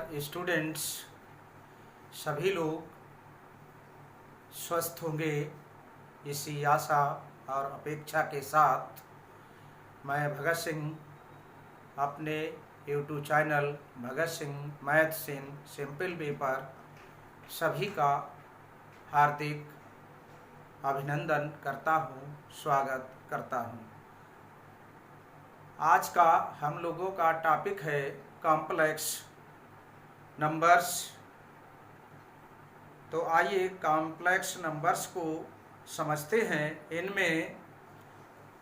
Dear students, सभी लोग स्वस्थ होंगे इसी आशा और अपेक्षा के साथ मैं भगत सिंह अपने YouTube channel Bhagat Singh maths in simple way पर सभी का हार्दिक अभिनंदन करता हूँ, स्वागत करता हूँ। आज का हम लोगों का टॉपिक है कॉम्प्लेक्स नंबर्स। तो आइए कॉम्प्लेक्स नंबर्स को समझते हैं। इनमें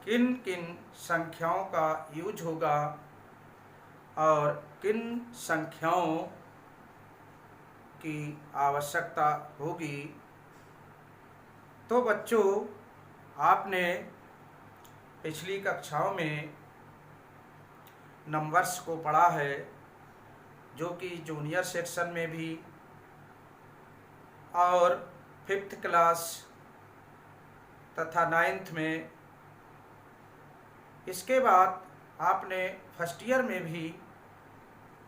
किन किन संख्याओं का यूज होगा और किन संख्याओं की आवश्यकता होगी। तो बच्चों, आपने पिछली कक्षाओं में नंबर्स को पढ़ा है, जो कि जूनियर सेक्शन में भी और 5th क्लास तथा 9th में। इसके बाद आपने फर्स्ट ईयर में भी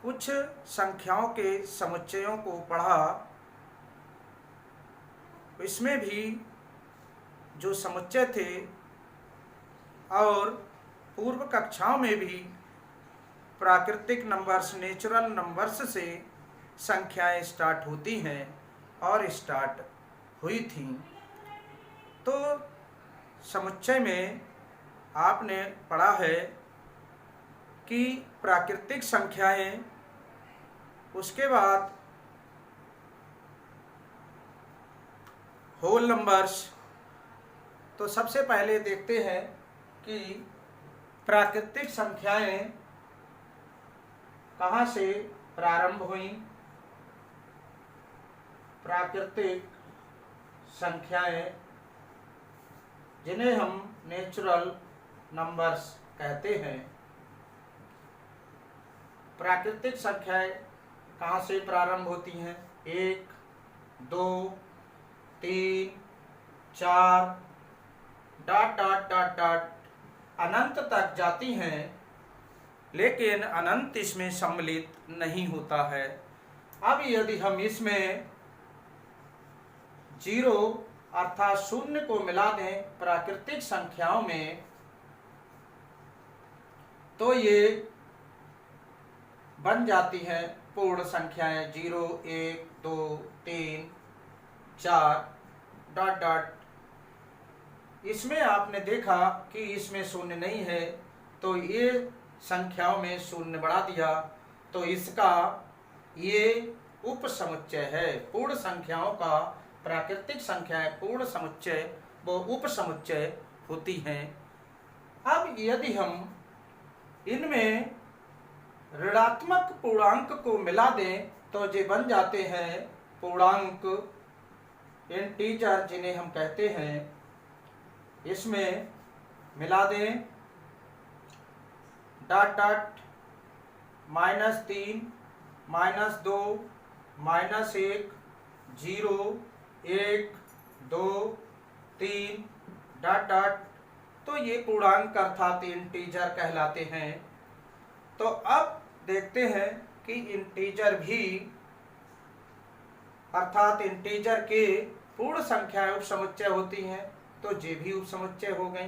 कुछ संख्याओं के समुच्चयों को पढ़ा। इसमें भी जो समुच्चय थे और पूर्व कक्षाओं में भी प्राकृतिक नंबर्स, नेचुरल नंबर्स से संख्याएं स्टार्ट होती हैं और स्टार्ट हुई थी। तो समुच्चय में आपने पढ़ा है कि प्राकृतिक संख्याएं, उसके बाद होल नंबर्स। तो सबसे पहले देखते हैं कि प्राकृतिक संख्याएं कहाँ से प्रारंभ हुई। प्राकृतिक संख्याएं जिन्हें हम नेचुरल नंबर्स कहते हैं। प्राकृतिक संख्याएं कहाँ से प्रारंभ होती हैं? 1, 2, 3, 4 डॉट डॉट डॉट डॉट अनंत तक जाती हैं, लेकिन अनंत इसमें सम्मिलित नहीं होता है। अब यदि हम इसमें 0 अर्थात शून्य को मिला दें प्राकृतिक संख्याओं में, तो ये बन जाती हैं पूर्ण संख्याएं। 0, 1, 2, 3, 4 डॉट डॉट। इसमें आपने देखा कि इसमें शून्य नहीं है, तो ये संख्याओं में शून्य बढ़ा दिया, तो इसका ये उप समुच्चय है। पूर्ण संख्याओं का प्राकृतिक संख्याएं पूर्ण समुच्चय वो उप समुच्चय होती हैं। अब यदि हम इनमें ऋणात्मक पूर्णांक को मिला दें तो ये बन जाते हैं पूर्णांक, इंटीजर जिन्हें हम कहते हैं। इसमें मिला दें डॉट डॉट -3, -2, -1, 0, 1, 2, 3 डॉट डॉट। तो ये पूर्णांक अर्थात इंटीजर कहलाते हैं। तो अब देखते हैं कि इंटीजर भी अर्थात इंटीजर के पूर्ण संख्याएं उप समुच्चय होती हैं, तो ये भी उप समुच्चय हो गई।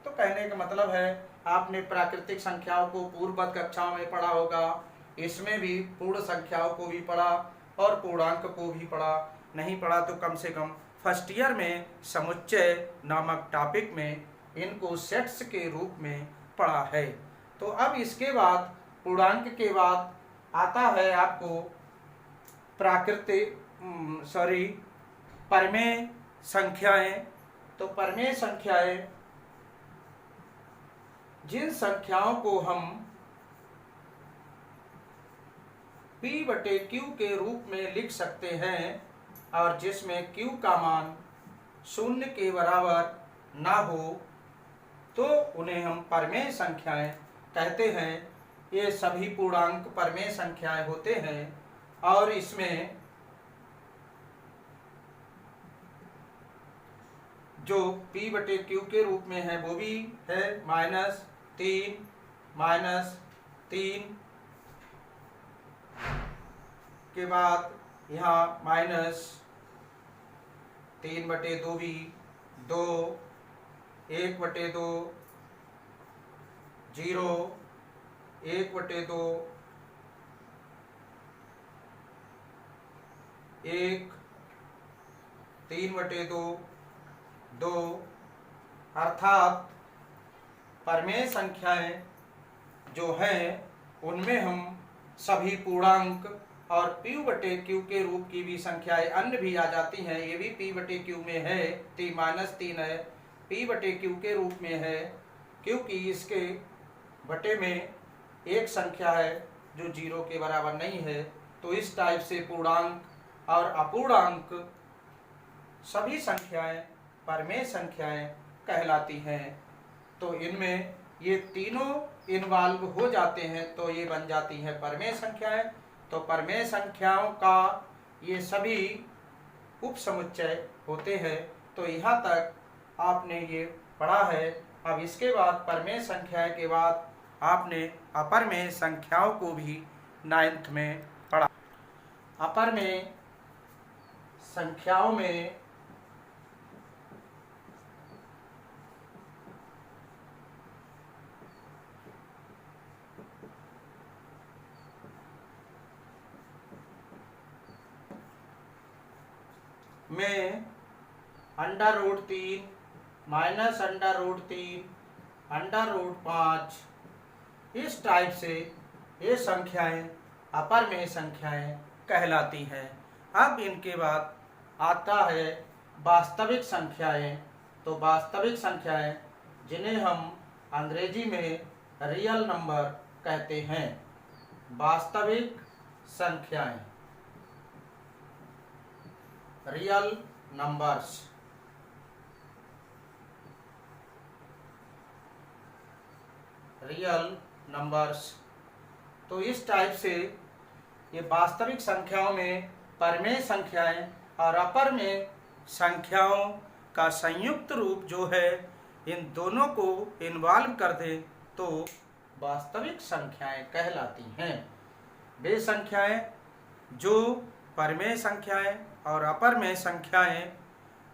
तो कहने का मतलब है, आपने प्राकृतिक संख्याओं को पूर्ववत कक्षाओं में पढ़ा होगा, इसमें भी पूर्ण संख्याओं को भी पढ़ा और पूर्णांक को भी पढ़ा। नहीं पढ़ा तो कम से कम फर्स्ट ईयर में समुच्चय नामक टॉपिक में इनको सेट्स के रूप में पढ़ा है। तो अब इसके बाद पूर्णांक के बाद आता है आपको परमेय संख्याएं। तो परमेय संख्याएं जिन संख्याओं को हम P/Q के रूप में लिख सकते हैं और जिसमें Q का मान 0 के बराबर ना हो, तो उन्हें हम परमेय संख्याएं कहते हैं। ये सभी पूर्णांक परमेय संख्याएं होते हैं और इसमें जो P/Q के रूप में है वो भी है -3, -3 के बाद यहाँ माइनस 3/2 भी 2, 1/2 0, 1/2 1, 3/2 2, अर्थात परमेय संख्याएं जो हैं उनमें हम सभी पूर्णांक और p/q के रूप की भी संख्याएं अन्य भी आ जाती हैं। ये भी p/q में है, -3 है, p/q के रूप में है, क्योंकि इसके बटे में एक संख्या है जो 0 के बराबर नहीं है। तो इस टाइप से पूर्णांक और अपूर्णांक सभी संख्याएं परमेय संख्याएं कहलाती हैं। तो इनमें ये तीनों इन्वॉल्व हो जाते हैं तो ये बन जाती हैं परमेय संख्याएं। तो परमेय संख्याओं का ये सभी उपसमुच्चय होते हैं। तो यहाँ तक आपने ये पढ़ा है। अब इसके बाद परमेय संख्याएं के बाद आपने अपरमेय संख्याओं को भी 9th में पढ़ा। अपरमेय संख्याओं में √3, -√3, √5 इस टाइप से ये संख्याएं अपरमेय संख्याएं कहलाती हैं। अब इनके बाद आता है वास्तविक संख्याएं। तो वास्तविक संख्याएं जिन्हें हम अंग्रेजी में रियल नंबर कहते हैं। वास्तविक संख्याएं, रियल नंबर्स। Real numbers. तो इस टाइप से ये वास्तविक संख्याओं में परमेय संख्याएं और अपरमेय संख्याओं का संयुक्त रूप जो है इन दोनों को इन्वॉल्व कर दे तो वास्तविक संख्याएं कहलाती हैं। वे संख्याएं जो परमेय संख्याएं और अपरमेय संख्याएं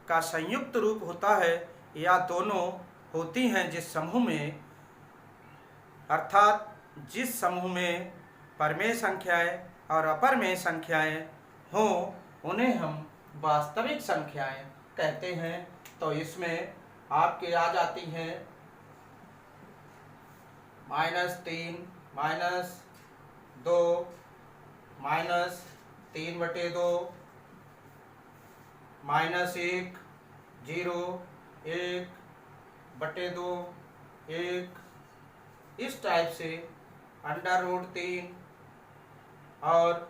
का संयुक्त रूप होता है या दोनों होती हैं जिस समूह में, अर्थात जिस समूह में परमेय संख्याएं और अपरमेय संख्याएं हों उन्हें हम वास्तविक संख्याएं कहते हैं। तो इसमें आपके आ जाती हैं -3, -2, -3/2, -1, 0, 1/2, 1 इस टाइप से √3 और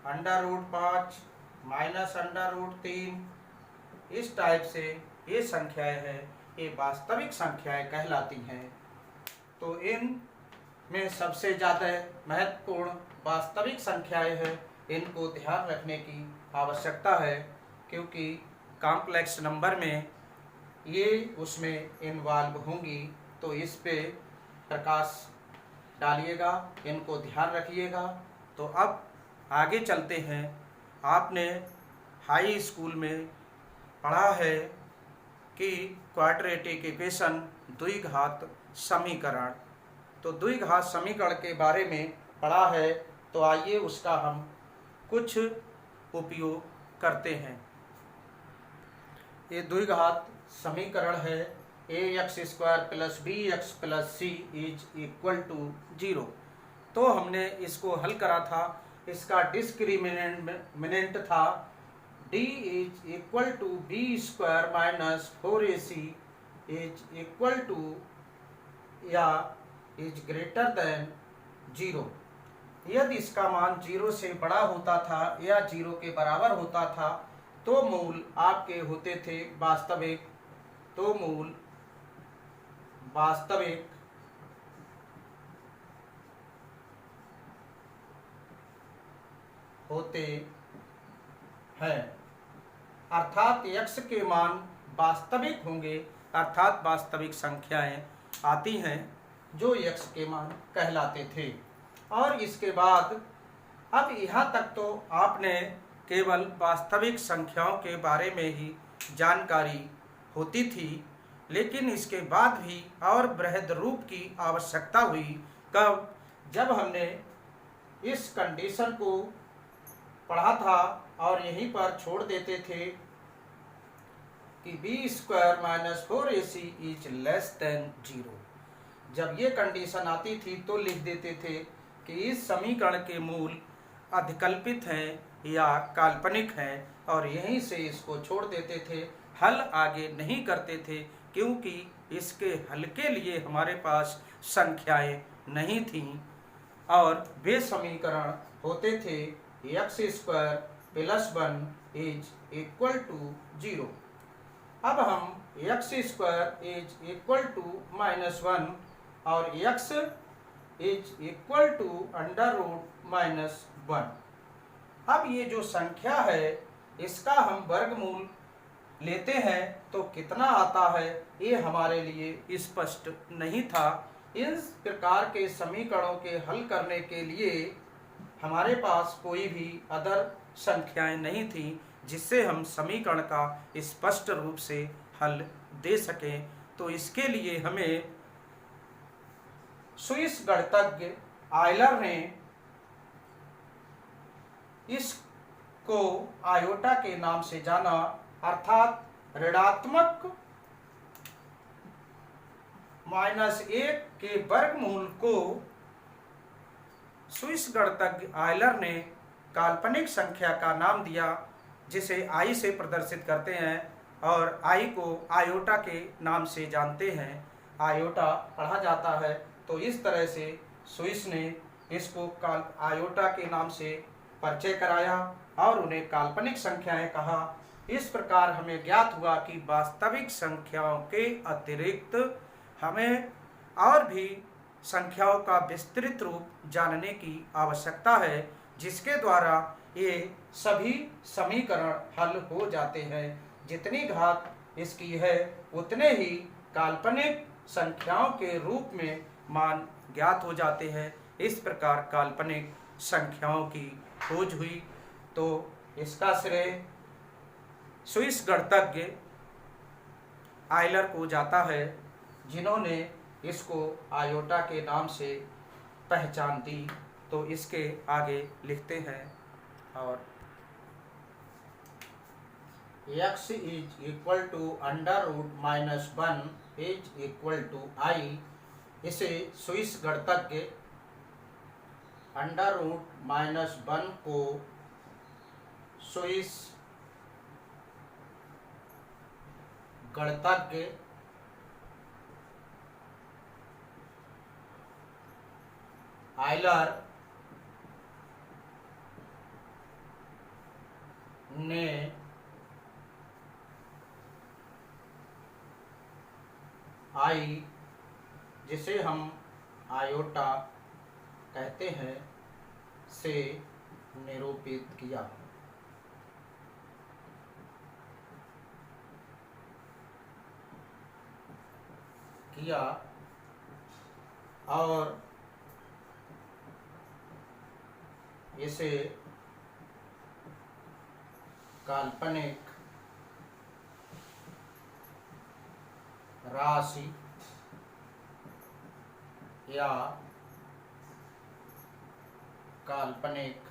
√5, -√3 इस टाइप से ये संख्याएं हैं, ये वास्तविक संख्याएं कहलाती हैं। तो इन में सबसे ज़्यादा महत्वपूर्ण वास्तविक संख्याएं हैं। इनको ध्यान रखने की आवश्यकता है क्योंकि कॉम्प्लेक्स नंबर में ये उसमें इन्वॉल्व होंगी। तो इस पे प्रकाश डालिएगा, इनको ध्यान रखिएगा। तो अब आगे चलते हैं। आपने हाई स्कूल में पढ़ा है कि क्वाड्रेटिक इक्वेशन द्विघात समीकरण। तो द्विघात समीकरण के बारे में पढ़ा है। तो आइए उसका हम कुछ उपयोग करते हैं। ये द्विघात समीकरण है ax² + bx + c = 0। तो हमने इसको हल करा था। इसका डिस्क्रिमिनेंट था d = b² - 4ac या > 0। यदि इसका मान 0 से बड़ा होता था या 0 के बराबर होता था तो मूल आपके होते थे वास्तविक। तो मूल वास्तविक होते हैं, अर्थात x के मान वास्तविक होंगे, अर्थात वास्तविक संख्याएं आती हैं जो x के मान कहलाते थे। और इसके बाद अब यहाँ तक तो आपने केवल वास्तविक संख्याओं के बारे में ही जानकारी होती थी, लेकिन इसके बाद भी और बृहद रूप की आवश्यकता हुई। कब? जब हमने इस कंडीशन को पढ़ा था और यहीं पर छोड़ देते थे कि B square minus 4ac is less than 0। जब ये कंडीशन आती थी तो लिख देते थे कि इस समीकरण के मूल अधिकल्पित हैं या काल्पनिक हैं, और यहीं से इसको छोड़ देते थे, हल आगे नहीं करते थे, क्योंकि इसके हल के लिए हमारे पास संख्याएं नहीं थीं और वे समीकरण होते थे x square plus 1 is equal to 0। अब हम x square is equal to -1 और एक्स इज इक्वल टू √-1। अब ये जो संख्या है इसका हम वर्गमूल लेते हैं तो कितना आता है ये हमारे लिए स्पष्ट नहीं था। इस प्रकार के समीकरणों के हल करने के लिए हमारे पास कोई भी अदर संख्याएं नहीं थी जिससे हम समीकरण का स्पष्ट रूप से हल दे सकें। तो इसके लिए हमें स्विस गणितज्ञ आयलर ने इसको आयोटा के नाम से जाना, अर्थात ऋणात्मक -1 के वर्गमूल को स्विस गणितज्ञ आयलर ने काल्पनिक संख्या का नाम दिया, जिसे आई से प्रदर्शित करते हैं और आई को आयोटा के नाम से जानते हैं। आयोटा पढ़ा जाता है, तो इस तरह से स्विस ने इसको आयोटा के नाम से परिचय कराया और उन्हें काल्पनिक संख्याएं कहा। इस प्रकार हमें ज्ञात हुआ कि वास्तविक संख्याओं के अतिरिक्त हमें और भी संख्याओं का विस्तृत रूप जानने की आवश्यकता है, जिसके द्वारा ये सभी समीकरण हल हो जाते हैं। जितनी घात इसकी है उतने ही काल्पनिक संख्याओं के रूप में मान ज्ञात हो जाते हैं। इस प्रकार काल्पनिक संख्याओं की खोज हुई। तो इसका श्रेय स्विस गणितज्ञ आयलर को जाता है, जिन्होंने इसको आयोटा के नाम से पहचान दी। तो इसके आगे लिखते हैं, और x is equal to √-1 is equal to i. इसे स्विस गणितज्ञ √-1 को स्विस गणितज्ञ आयलर ने आई, जिसे हम आयोटा कहते हैं, से निरूपित किया। और इसे काल्पनिक राशि या काल्पनिक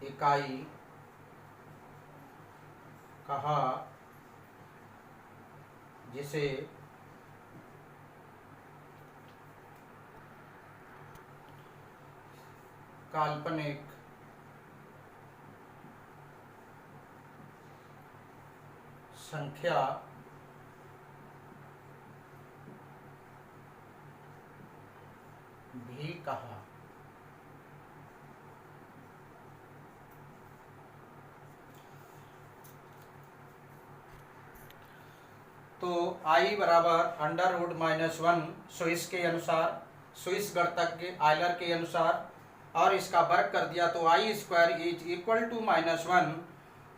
इकाई कहा, जिसे काल्पनिक संख्या भी कहा। तो आई बराबर √-1 स्विस के अनुसार, स्विस गणितज्ञ आयलर के अनुसार, और इसका वर्ग कर दिया तो i square is equal to -1,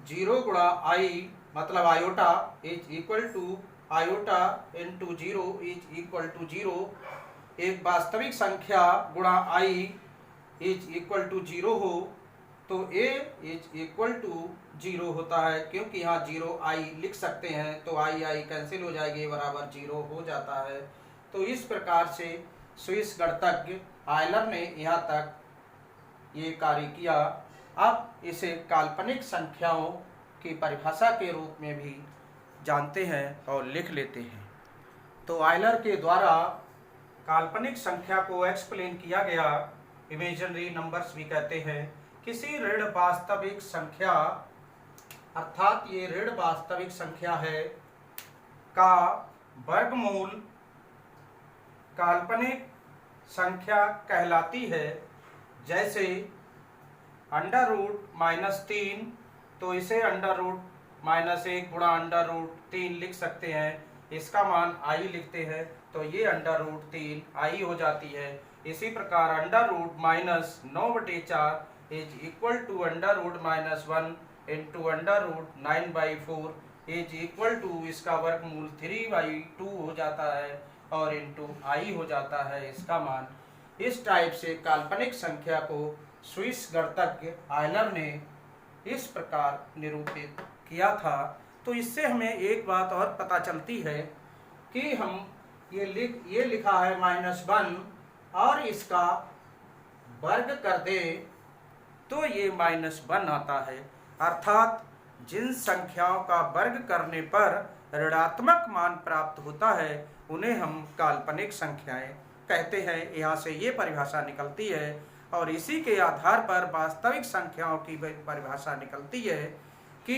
0 गुणा आई मतलब iota is equal to iota into 0 is equal to 0। एक वास्तविक संख्या गुणा i इज इक्वल टू 0 हो तो a इज इक्वल टू 0 होता है, क्योंकि यहाँ 0 i लिख सकते हैं तो i कैंसिल हो जाएगी, बराबर 0 हो जाता है। तो इस प्रकार से स्विस गणितज्ञ आयलर ने यहाँ तक ये कार्य किया। अब इसे काल्पनिक संख्याओं की परिभाषा के रूप में भी जानते हैं और लिख लेते हैं। तो आयलर के द्वारा काल्पनिक संख्या को एक्सप्लेन किया गया, इमेजिनरी नंबर्स भी कहते हैं। किसी ऋण वास्तविक संख्या, अर्थात ये ऋण वास्तविक संख्या है, का वर्गमूल काल्पनिक संख्या कहलाती है। जैसे अंडर रूट -3, तो इसे अंडर रूट -1 गुणा अंडर रूट 3 लिख सकते हैं, इसका मान i लिखते हैं तो ये अंडर रूट 3 i हो जाती है। इसी प्रकार under root -9/4 is equal to under root -1 into under root 9/4 is equal to, इसका वर्गमूल 3/2 हो जाता है और इंटू i हो जाता है इसका मान। इस टाइप से काल्पनिक संख्या को स्विस गणितज्ञ आयलर ने इस प्रकार निरूपित किया था। तो इससे हमें एक बात और पता चलती है कि हम ये लिखा है -1 और इसका वर्ग कर दे तो ये -1 आता है। अर्थात जिन संख्याओं का वर्ग करने पर ऋणात्मक मान प्राप्त होता है उन्हें हम काल्पनिक संख्याएं कहते हैं। यहाँ से ये परिभाषा निकलती है और इसी के आधार पर वास्तविक संख्याओं की परिभाषा निकलती है कि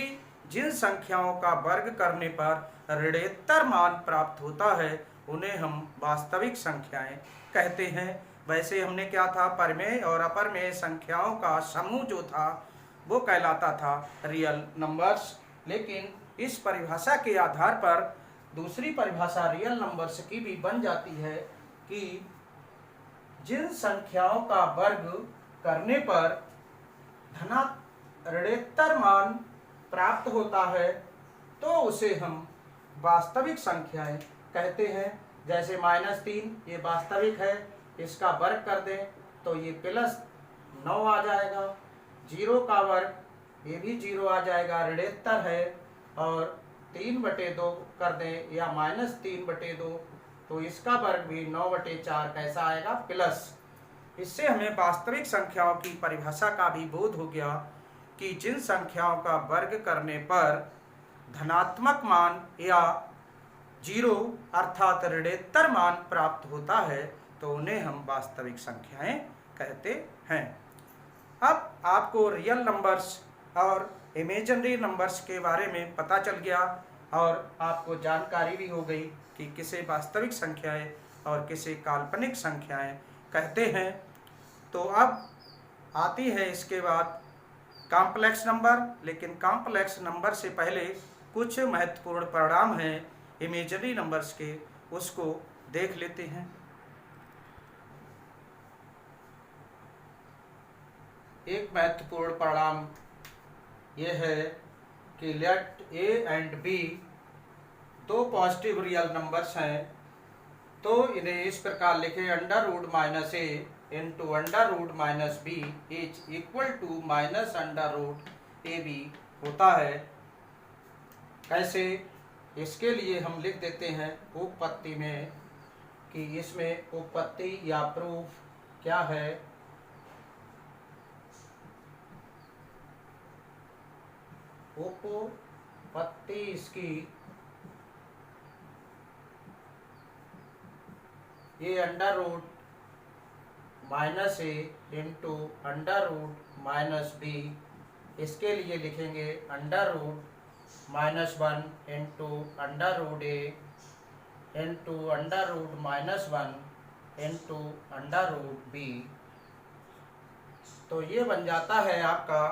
जिन संख्याओं का वर्ग करने पर ऋणोत्तर मान प्राप्त होता है उन्हें हम वास्तविक संख्याएं कहते हैं। वैसे हमने क्या था, परिमेय और अपरिमेय संख्याओं का समूह जो था वो कहलाता था रियल नंबर्स। लेकिन इस परिभाषा के आधार पर दूसरी परिभाषा रियल नंबर्स की भी बन जाती है कि जिन संख्याओं का वर्ग करने पर ऋणोत्तर मान प्राप्त होता है तो उसे हम वास्तविक संख्याएं कहते हैं। जैसे -3 ये वास्तविक है, इसका वर्ग कर दें तो ये +9 आ जाएगा। 0 का वर्ग ये भी 0 आ जाएगा, ऋणोत्तर है। और 3/2 कर दें या -3/2 तो इसका वर्ग भी 9/4 कैसा आएगा, प्लस। इससे हमें वास्तविक संख्याओं की परिभाषा का भी बोध हो गया कि जिन संख्याओं का वर्ग करने पर धनात्मक मान या 0 अर्थात ऋणोत्तर मान प्राप्त होता है तो उन्हें हम वास्तविक संख्याएं कहते हैं। अब आपको रियल नंबर्स और इमेजिनरी नंबर्स के बारे में पता चल गया और आपको जानकारी भी हो गई कि किसे वास्तविक संख्याएं और किसे काल्पनिक संख्याएं कहते हैं। तो अब आती है इसके बाद कॉम्प्लेक्स नंबर। लेकिन कॉम्प्लेक्स नंबर से पहले कुछ महत्वपूर्ण परिणाम हैं इमेजिनरी नंबर्स के, उसको देख लेते हैं। एक महत्वपूर्ण परिणाम यह है कि लेट a एंड b दो पॉजिटिव रियल नंबर्स हैं तो इन्हें इस प्रकार लिखें, under root -a into under root -b is equal to under root ab होता है। कैसे, इसके लिए हम लिख देते हैं उपपत्ति में कि इसमें उपपत्ति या प्रूफ क्या है। उपपत्ति इसकी ये under root -a into under root -b, इसके लिए लिखेंगे under root -1 into under root a into under root -1 into under root b। तो ये बन जाता है आपका,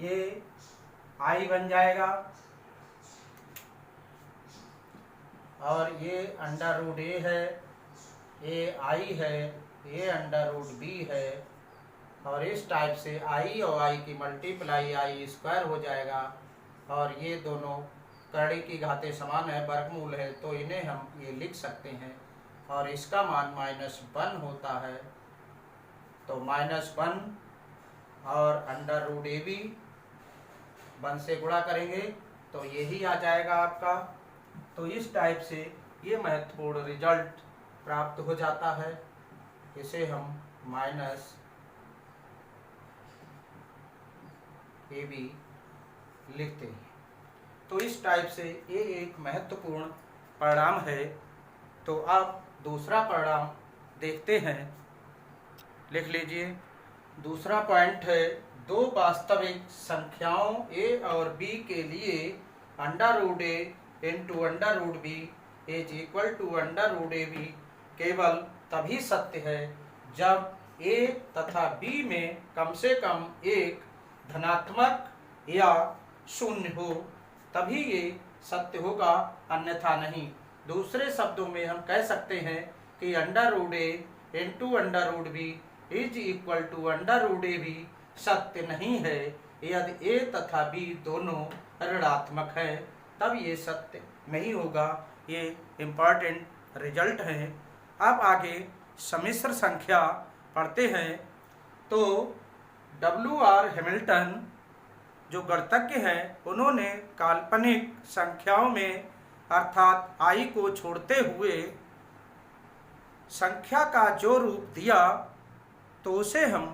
ये i बन जाएगा और ये अंडर रूट a है, ये i है, ये अंडर रूट b है। और इस टाइप से i और i की मल्टीप्लाई i² हो जाएगा और ये दोनों करड़ी की घातें समान है, वर्गमूल है, तो इन्हें हम ये लिख सकते हैं और इसका मान -1 होता है, तो -1 और √AB 1 से गुणा करेंगे तो यही आ जाएगा आपका। तो इस टाइप से ये महत्वपूर्ण रिजल्ट प्राप्त हो जाता है। इसे हम -AB लिखते हैं। तो इस टाइप से ये एक महत्वपूर्ण परिणाम है। तो अब दूसरा परिणाम देखते हैं, लिख लीजिए। दूसरा पॉइंट है, दो वास्तविक संख्याओं a और b के लिए √a into √b is equal to √ab केवल तभी सत्य है जब a तथा b में कम से कम एक धनात्मक या शून्य हो, तभी ये सत्य होगा, अन्यथा नहीं। दूसरे शब्दों में हम कह सकते हैं कि √a into √b is equal to √ab सत्य नहीं है। यदि a तथा b दोनों ऋणात्मक है तब ये सत्य नहीं होगा। ये इम्पॉर्टेंट रिजल्ट है। अब आगे सम्मिश्र संख्या पढ़ते हैं। तो W.R. हैमिल्टन जो गणितज्ञ हैं, उन्होंने काल्पनिक संख्याओं में अर्थात i को छोड़ते हुए संख्या का जो रूप दिया तो उसे हम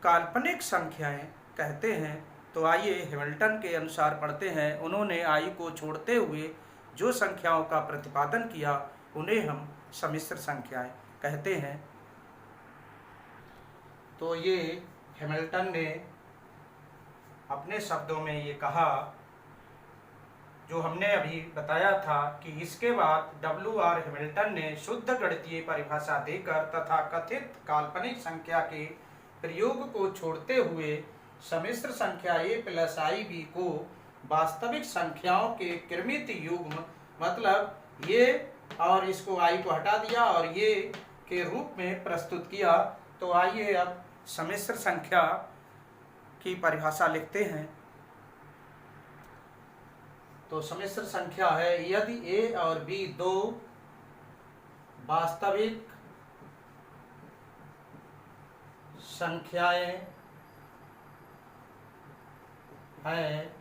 काल्पनिक संख्याएं कहते हैं। तो आइए हैमिल्टन के अनुसार पढ़ते हैं। उन्होंने i को छोड़ते हुए जो संख्याओं का प्रतिपादन किया उन्हें हम सम्मिश्र संख्याएं कहते हैं। तो ये हैमिल्टन ने अपने शब्दों में ये कहा, जो हमने अभी बताया था कि इसके बाद W.R. हैमिल्टन ने शुद्ध गणितीय परिभाषा देकर तथा कथित काल्पनिक संख्या के प्रयोग को छोड़ते हुए सम्मिश्र संख्या a + ib को वास्तविक संख्याओं के क्रमित युग्म, मतलब ये और इसको i को हटा दिया और ये के रूप में प्रस्तुत किया। तो आइए अब सम्मिश्र संख्या की परिभाषा लिखते हैं। तो सम्मिश्र संख्या है, यदि a और b दो वास्तविक संख्याएं हैं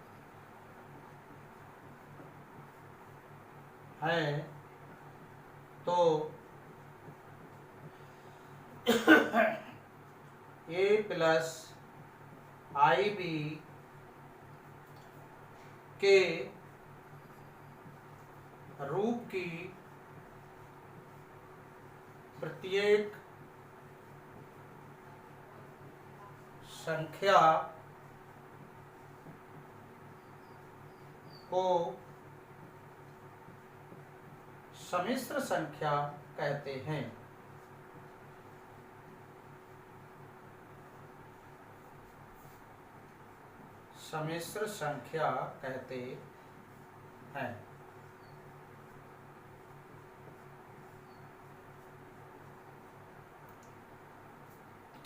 तो a + ib के रूप की प्रत्येक संख्या को सम्मिश्र संख्या कहते हैं। सम्मिश्र संख्या कहते हैं।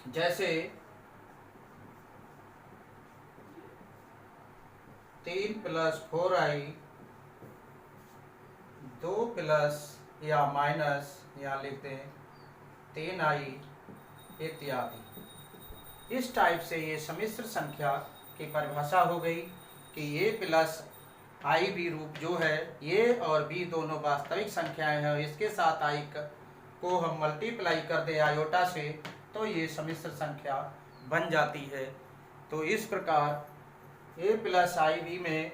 जैसे 3 + 4i 2 प्लस या माइनस, यहाँ लिखते हैं 3i इत्यादि। इस टाइप से ये सम्मिश्र संख्या की परिभाषा हो गई कि a + ib रूप जो है, ये और b दोनों वास्तविक संख्याएं हैं, इसके साथ i को हम मल्टीप्लाई कर दें आयोटा से तो ये सम्मिश्र संख्या बन जाती है। तो इस प्रकार a + ib में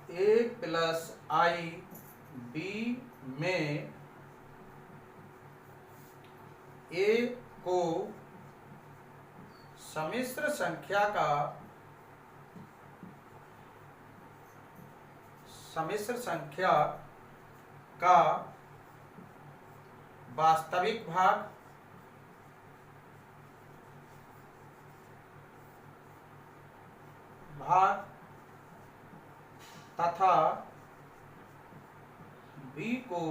a + ib में a को सम्मिश्र संख्या का वास्तविक भाग तथा b को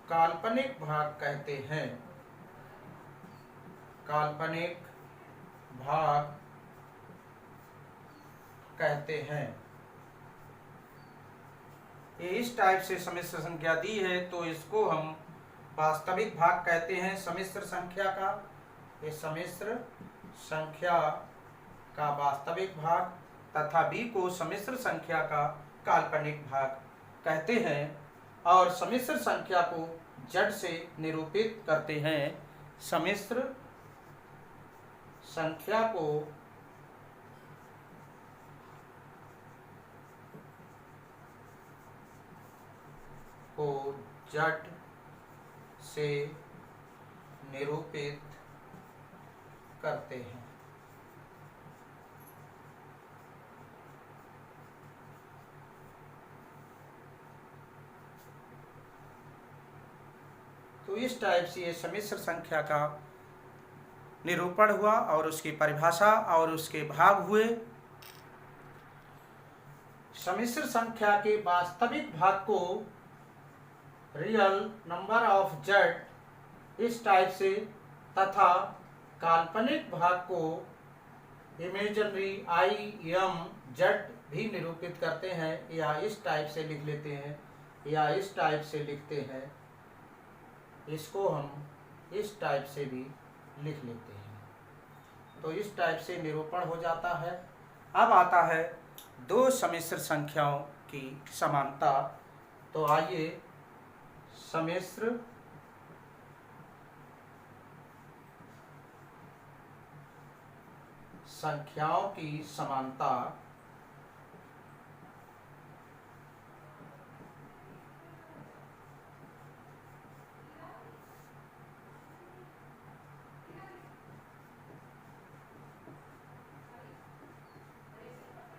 काल्पनिक भाग कहते हैं। काल्पनिक भाग कहते हैं। ये इस टाइप से सम्मिश्र संख्या दी है तो इसको हम वास्तविक भाग कहते हैं सम्मिश्र संख्या का। ये सम्मिश्र संख्या का वास्तविक भाग तथा b को सम्मिश्र संख्या का काल्पनिक भाग कहते हैं। और सम्मिश्र संख्या को z से निरूपित करते हैं। सम्मिश्र संख्या को z से निरूपित करते हैं। तो इस टाइप से ये सम्मिश्र संख्या का निरूपण हुआ और उसकी परिभाषा और उसके भाग हुए। सम्मिश्र संख्या के वास्तविक भाग को रियल नंबर ऑफ z इस टाइप से तथा काल्पनिक भाग को इमेजिनरी z भी निरूपित करते हैं, या इस टाइप से लिख लेते हैं या इस टाइप से लिखते हैं। इसको हम इस टाइप से भी लिख लेते हैं। तो इस टाइप से निरूपण हो जाता है। अब आता है दो सम्मिश्र संख्याओं की समानता। तो आइए सम्मिश्र संख्याओं की समानता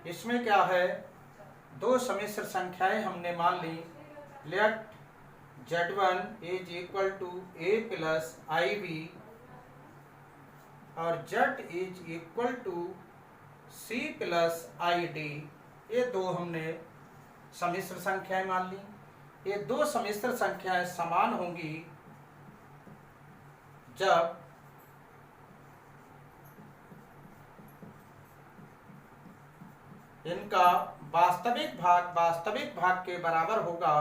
इसमें क्या है, दो सम्मिश्र संख्याएं हमने मान ली। Let z1 is equal to a plus ib और z is equal to c plus id। ये दो हमने सम्मिश्र संख्याएं मान ली। ये दो सम्मिश्र संख्याएं समान होंगी जब इनका वास्तविक भाग के बराबर होगा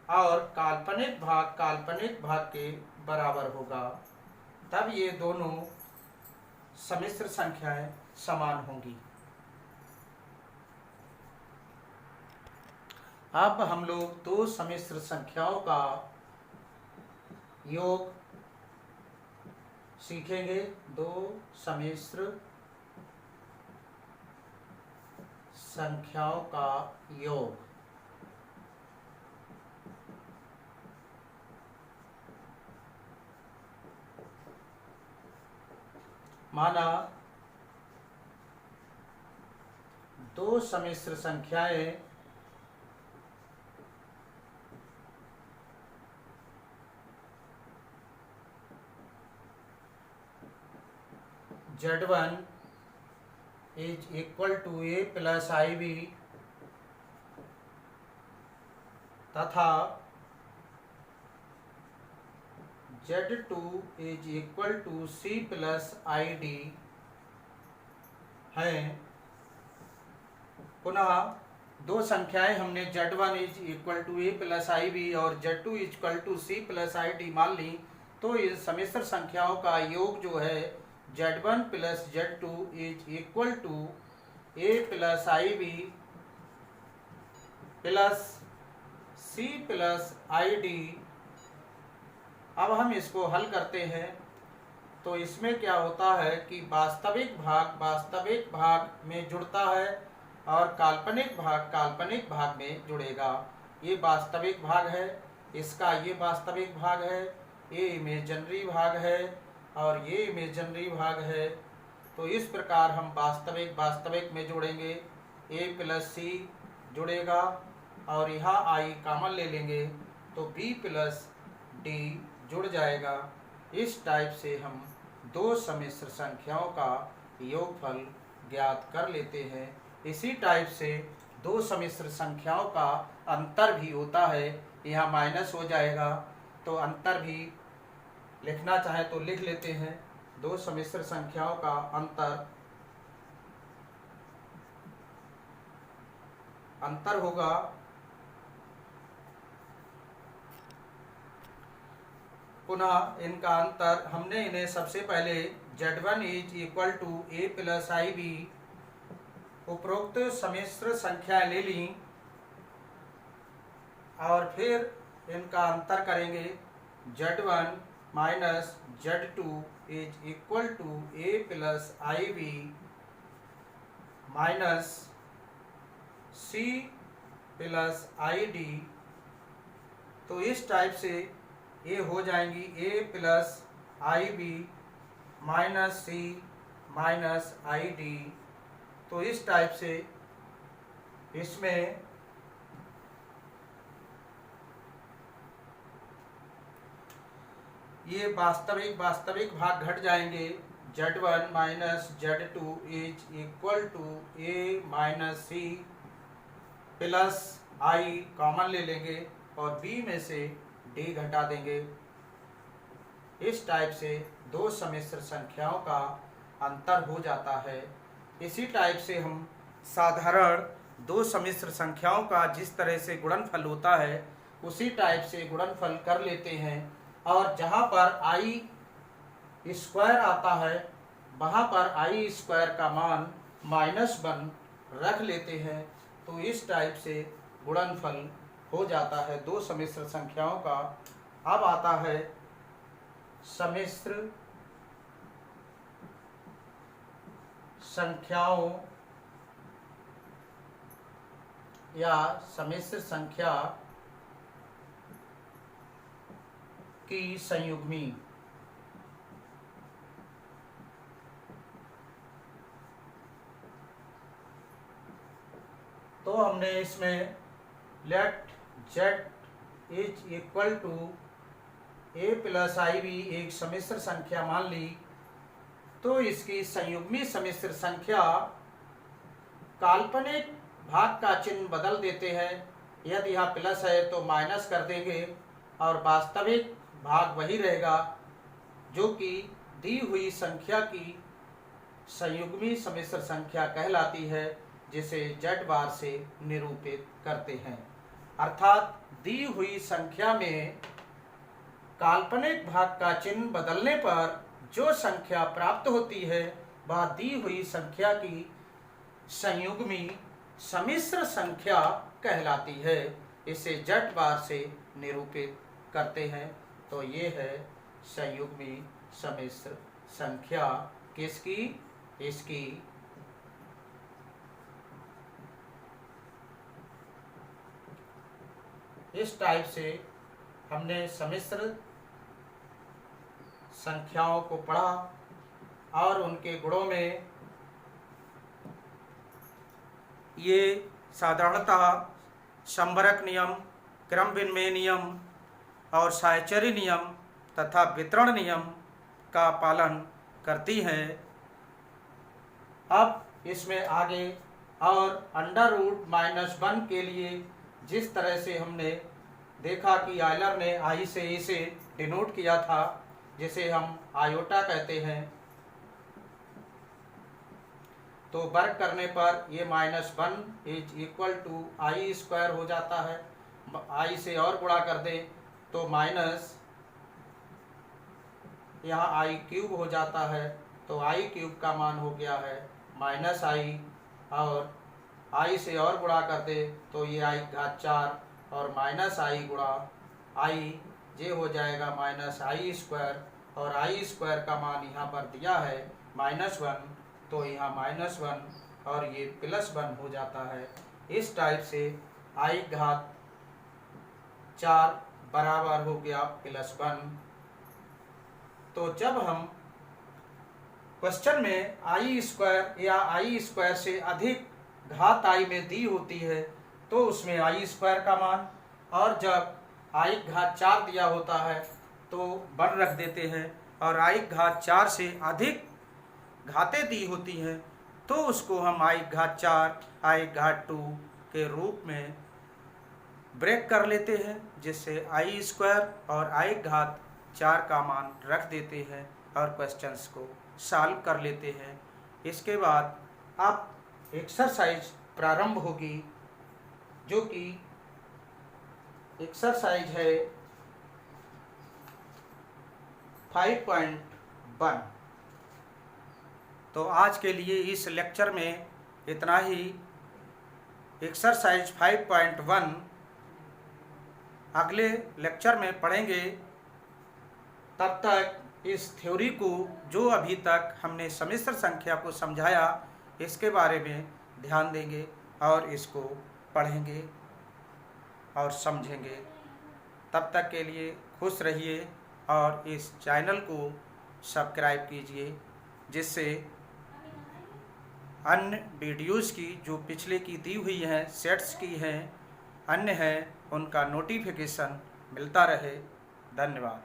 और काल्पनिक भाग के बराबर होगा, तब ये दोनों सम्मिश्र संख्याएं समान होंगी। अब हम लोग दो सम्मिश्र संख्याओं का योग सीखेंगे। दो सम्मिश्र संख्याओं का योग। माना दो सम्मिश्र संख्याएं z1 is equal to a plus ib तथा z2 is equal to c plus id हैं। पुनः दो संख्याएं हमने z1 is equal to a plus ib और z2 is equal to c plus id मान ली। तो इस सम्मिश्र संख्याओं का योग जो है z1 plus z2 is equal to a plus ib plus c plus id। अब हम इसको हल करते हैं तो इसमें क्या होता है कि वास्तविक भाग में जुड़ता है और काल्पनिक भाग में जुड़ेगा। ये वास्तविक भाग है, इसका ये वास्तविक भाग है, ये इमेजिनरी भाग है और ये इमेजिनरी भाग है। तो इस प्रकार हम वास्तविक में जोड़ेंगे, a प्लस सी जुड़ेगा और यहाँ i कॉमन ले लेंगे तो b प्लस डी जुड़ जाएगा। इस टाइप से हम दो सम्मिश्र संख्याओं का योगफल ज्ञात कर लेते हैं। इसी टाइप से दो सम्मिश्र संख्याओं का अंतर भी होता है, यहाँ माइनस हो जाएगा तो अंतर भी लिखना चाहे तो लिख लेते हैं। दो सम्मिश्र संख्याओं का अंतर होगा पुनः इनका अंतर, हमने इन्हें सबसे पहले Z1 is equal to a plus i b उपरोक्त सम्मिश्र संख्या ले ली और फिर इनका अंतर करेंगे। Z1 minus Z2 is equal to a plus i b minus c plus i d. तो इस टाइप से ये हो जाएंगी a plus i b minus c minus i d. तो इस टाइप से इसमें ये वास्तविक भाग घट जाएंगे। Z1 minus Z2 is equal to a minus c plus i common ले लेंगे और b में से d घटा देंगे। इस टाइप से दो सम्मिश्र संख्याओं का अंतर हो जाता है। इसी टाइप से हम साधारण दो सम्मिश्र संख्याओं का जिस तरह से गुणनफल होता है उसी टाइप से गुणनफल कर लेते हैं और जहाँ पर आई स्क्वायर आता है वहाँ पर आई स्क्वायर का मान -1 रख लेते हैं। तो इस टाइप से गुणनफल हो जाता है दो सम्मिश्र संख्याओं का। अब आता है सम्मिश्र संख्याओं या सम्मिश्र संख्या की संयुग्मी। तो हमने इसमें let Z is equal to a plus i b एक सम्मिश्र संख्या मान ली। तो इसकी संयुग्मी सम्मिश्र संख्या काल्पनिक भाग का चिन्ह बदल देते हैं। यदि यहाँ प्लस है तो माइनस कर देंगे और वास्तविक भाग वही रहेगा जो कि दी हुई संख्या की संयुग्मी सम्मिश्र संख्या कहलाती है, जिसे Z बार से निरूपित करते हैं। अर्थात दी हुई संख्या में काल्पनिक भाग का चिन्ह बदलने पर जो संख्या प्राप्त होती है वह दी हुई संख्या की संयुग्मी सम्मिश्र संख्या कहलाती है। इसे Z बार से निरूपित करते हैं। तो ये है संयुग्मी सम्मिश्र संख्या किसकी? इसकी। इस टाइप से हमने सम्मिश्र संख्याओं को पढ़ा और उनके गुणों में ये साधारणतः संवरक नियम, क्रम विनिमय नियम और साहचर्य नियम तथा वितरण नियम का पालन करती हैं। अब इसमें आगे और √-1 के लिए जिस तरह से हमने देखा कि आयलर ने आई से इसे डिनोट किया था, जिसे हम आयोटा कहते हैं, तो वर्ग करने पर ये -1 is equal to i square हो जाता है। आई से और गुणा कर दें तो माइनस यहाँ आई क्यूब हो जाता है। तो आई क्यूब का मान हो गया है -i और आई से और गुणा कर दे तो ये i⁴ और -i गुणा i ये हो जाएगा -i² और i² का मान यहाँ पर दिया है -1, तो यहाँ -1 और ये +1 हो जाता है। इस टाइप से i⁴ बराबर हो गया +1। तो जब हम क्वेश्चन में i² या i² से अधिक घात i में दी होती है तो उसमें i² का मान, और जब i⁴ दिया होता है तो 1 रख देते हैं, और i⁴ से अधिक घातें दी होती हैं तो उसको हम i⁴ i⁴ के रूप में ब्रेक कर लेते हैं, जिससे i² और i⁴ का मान रख देते हैं और क्वेश्चंस को सॉल्व कर लेते हैं। इसके बाद अब एक्सरसाइज प्रारंभ होगी, जो कि एक्सरसाइज है 5.1। तो आज के लिए इस लेक्चर में इतना ही। एक्सरसाइज 5.1 अगले लेक्चर में पढ़ेंगे। तब तक इस थ्योरी को, जो अभी तक हमने सम्मिश्र संख्या को समझाया, इसके बारे में ध्यान देंगे और इसको पढ़ेंगे और समझेंगे। तब तक के लिए खुश रहिए और इस चैनल को सब्सक्राइब कीजिए, जिससे अन्य वीडियोस की, जो पिछले की दी हुई हैं, सेट्स की हैं, अन्य हैं, उनका नोटिफिकेशन मिलता रहे। धन्यवाद।